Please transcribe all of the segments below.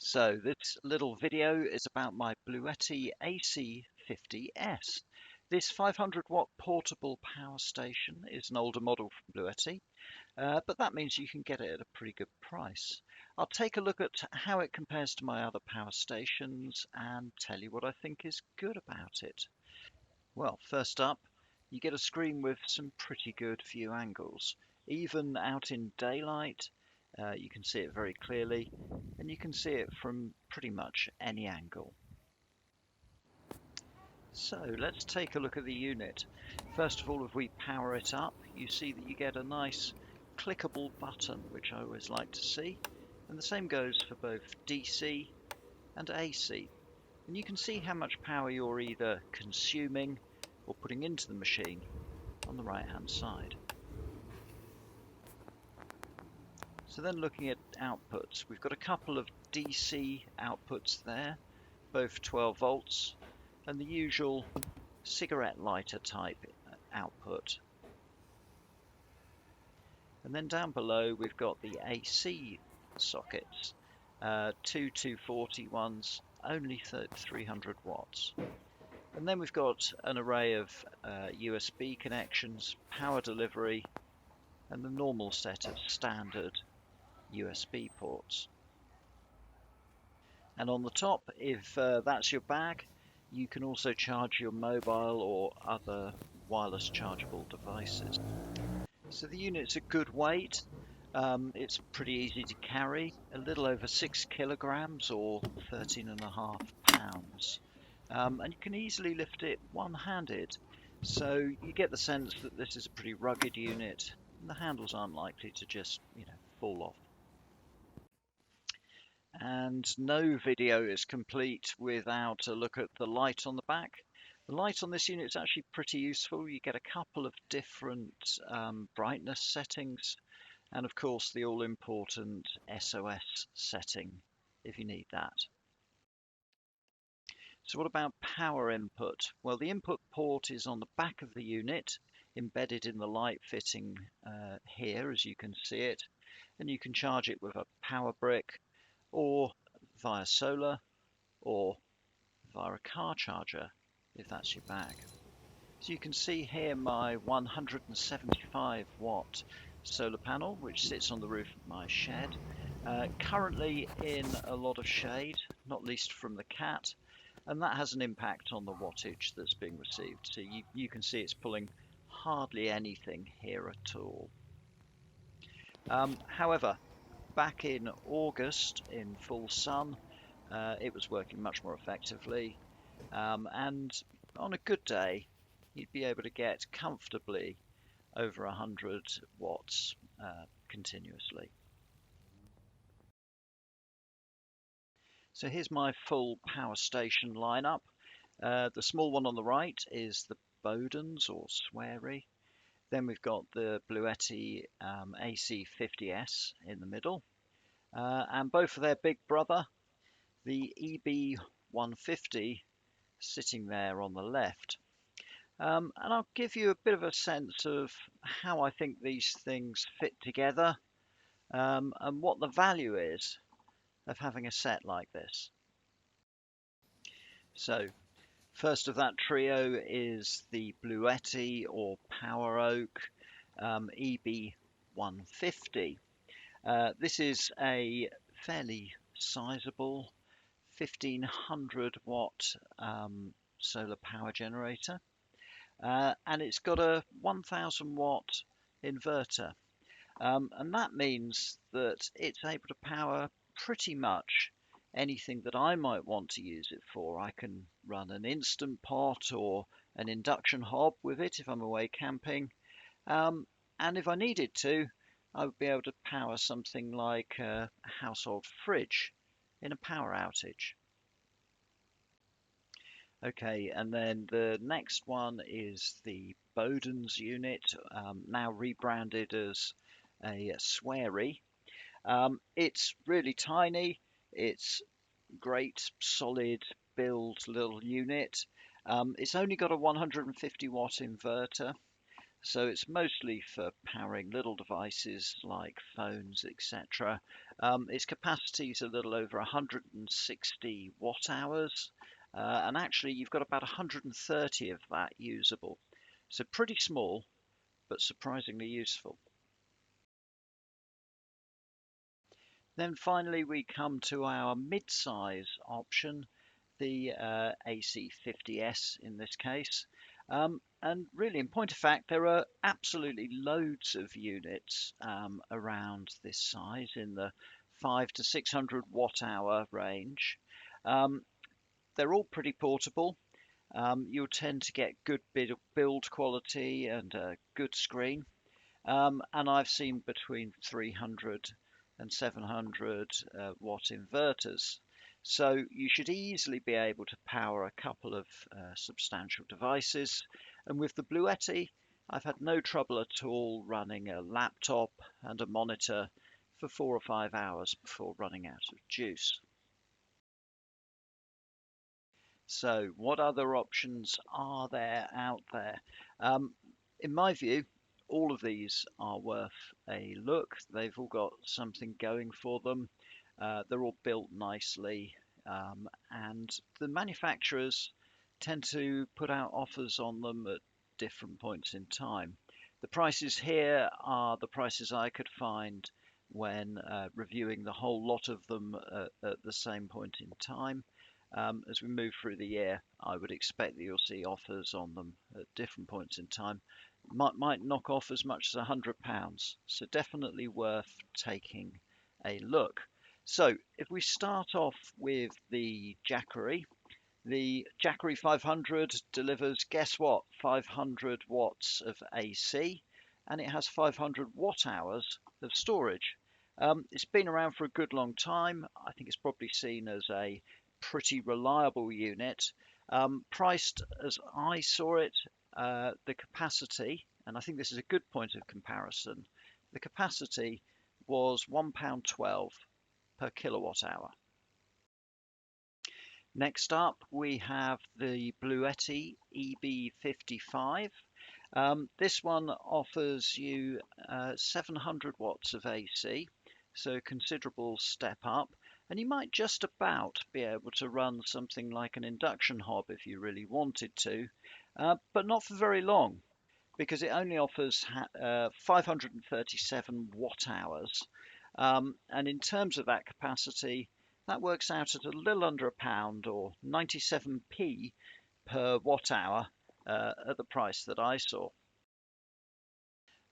So this little video is about my Bluetti AC50S. This 500 watt portable power station is an older model from Bluetti, but that means you can get it at a pretty good price. I'll take a look at how it compares to my other power stations and tell you what I think is good about it. Well, first up, you get a screen with some pretty good view angles. Even out in daylight, you can see it very clearly, and you can see it from pretty much any angle. So let's take a look at the unit. First of all, if we power it up, you see that you get a nice clickable button, which I always like to see, and the same goes for both DC and AC. And you can see how much power you're either consuming or putting into the machine on the right hand side. So then looking at outputs, we've got a couple of DC outputs there, both 12 volts, and the usual cigarette lighter type output. And then down below we've got the AC sockets, two 240 ones, only 300 watts. And then we've got an array of USB connections, power delivery, and the normal set of standard USB ports. And on the top, if that's your bag, you can also charge your mobile or other wireless chargeable devices. So the unit's a good weight. It's pretty easy to carry, a little over 6 kilograms or 13.5 pounds. And you can easily lift it one-handed. So you get the sense that this is a pretty rugged unit, and the handles aren't likely to just, fall off. And no video is complete without a look at the light on the back. The light on this unit is actually pretty useful. You get a couple of different brightness settings, and of course the all-important SOS setting if you need that. So what about power input? Well, the input port is on the back of the unit, embedded in the light fitting here, as you can see it, and you can charge it with a power brick, or via solar, or via a car charger, if that's your bag. So you can see here my 175 watt solar panel, which sits on the roof of my shed, currently in a lot of shade, not least from the cat, and that has an impact on the wattage that's being received. So you can see it's pulling hardly anything here at all. However, back in August, in full sun, it was working much more effectively, and on a good day, you'd be able to get comfortably over 100 watts continuously. So here's my full power station lineup. The small one on the right is the Beaudens or Swarey. Then we've got the Bluetti AC50S in the middle, and both of their big brother, the EB150, sitting there on the left. And I'll give you a bit of a sense of how I think these things fit together, and what the value is of having a set like this. So first of that trio is the Bluetti or PowerOak EB150. This is a fairly sizable 1500 watt solar power generator, and it's got a 1000 watt inverter, and that means that it's able to power pretty much anything that I might want to use it for. I can run an instant pot or an induction hob with it if I'm away camping, and if I needed to, I would be able to power something like a household fridge in a power outage. Okay, and then the next one is the Beaudens unit, now rebranded as a Swarey. It's really tiny. It's great, solid build little unit. It's only got a 150 watt inverter, So it's mostly for powering little devices like phones, etc. Its capacity is a little over 160 watt hours, and actually you've got about 130 of that usable. So pretty small, but surprisingly useful. Then finally we come to our mid-size option, the AC50S in this case. And really, in point of fact, there are absolutely loads of units around this size in the 5 to 600 watt hour range. Um, they're all pretty portable. You'll tend to get good build quality and a good screen. And I've seen between 300 and 700 watt inverters. So you should easily be able to power a couple of substantial devices. And with the Bluetti, I've had no trouble at all running a laptop and a monitor for 4 or 5 hours before running out of juice. So what other options are there out there? Um, in my view, all of these are worth a look. They've all got something going for them. They're all built nicely, and the manufacturers tend to put out offers on them at different points in time. The prices here are the prices I could find when reviewing the whole lot of them at the same point in time. As we move through the year, I would expect that you'll see offers on them at different points in time. Might knock off as much as £100, so definitely worth taking a look. So if we start off with the Jackery 500 delivers, guess what, 500 watts of AC, and it has 500 watt hours of storage. It's been around for a good long time. I think it's probably seen as a pretty reliable unit. Priced as I saw it, the capacity, and I think this is a good point of comparison, the capacity was £1.12 per kilowatt hour. Next up, we have the Bluetti EB150. This one offers you 700 watts of AC, so a considerable step up, and you might just about be able to run something like an induction hob if you really wanted to, but not for very long, because it only offers 537 watt hours. And in terms of that capacity, that works out at a little under £1 or 97p per watt hour at the price that I saw.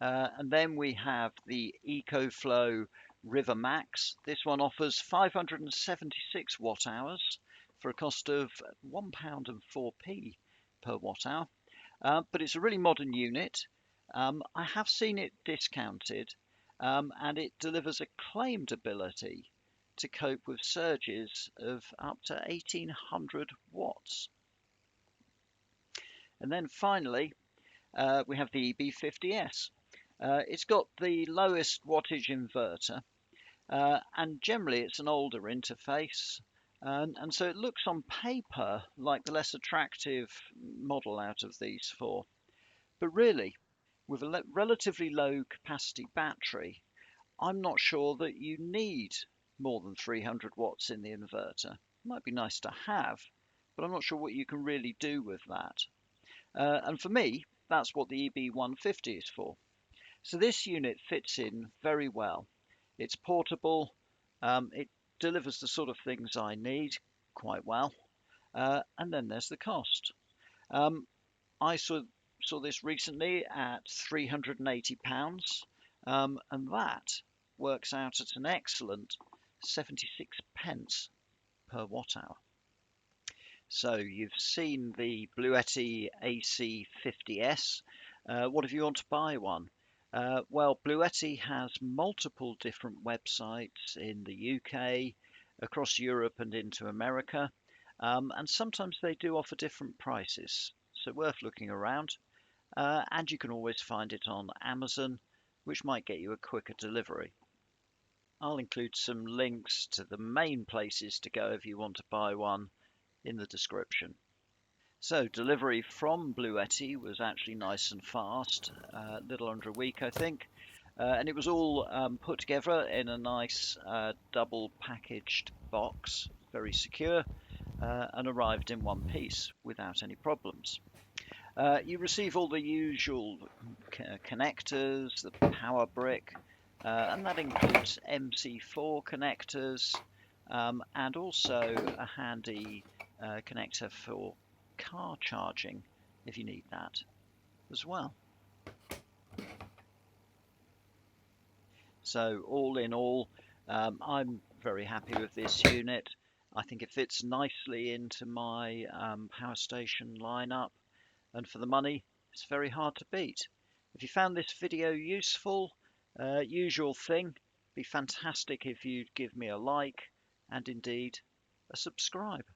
And then we have the EcoFlow River Max. This one offers 576 watt hours for a cost of £1 and 4p per watt hour. But it's a really modern unit. I have seen it discounted, and it delivers a claimed ability to cope with surges of up to 1800 watts. And then finally, we have the EB50S. It's got the lowest wattage inverter, and generally it's an older interface, and so it looks on paper like the less attractive model out of these four. But really, with a relatively low capacity battery, I'm not sure that you need more than 300 watts in the inverter. It might be nice to have, but I'm not sure what you can really do with that. And for me, that's what the EB150 is for. So this unit fits in very well. It's portable, it delivers the sort of things I need quite well, and then there's the cost. I saw this recently at £380, and that works out at an excellent 76 pence per watt hour. So you've seen the Bluetti AC50S. What if you want to buy one? Well, Bluetti has multiple different websites in the UK, across Europe and into America, and sometimes they do offer different prices, so worth looking around. And you can always find it on Amazon, which might get you a quicker delivery. I'll include some links to the main places to go if you want to buy one in the description. So delivery from Bluetti was actually nice and fast, a little under a week I think, and it was all put together in a nice double packaged box, very secure, and arrived in one piece without any problems. You receive all the usual connectors, the power brick, and that includes MC4 connectors, and also a handy connector for car charging if you need that as well. So all in all, I'm very happy with this unit. I think it fits nicely into my power station lineup, and for the money, it's very hard to beat. If you found this video useful, usual thing, be fantastic if you'd give me a like and indeed a subscribe.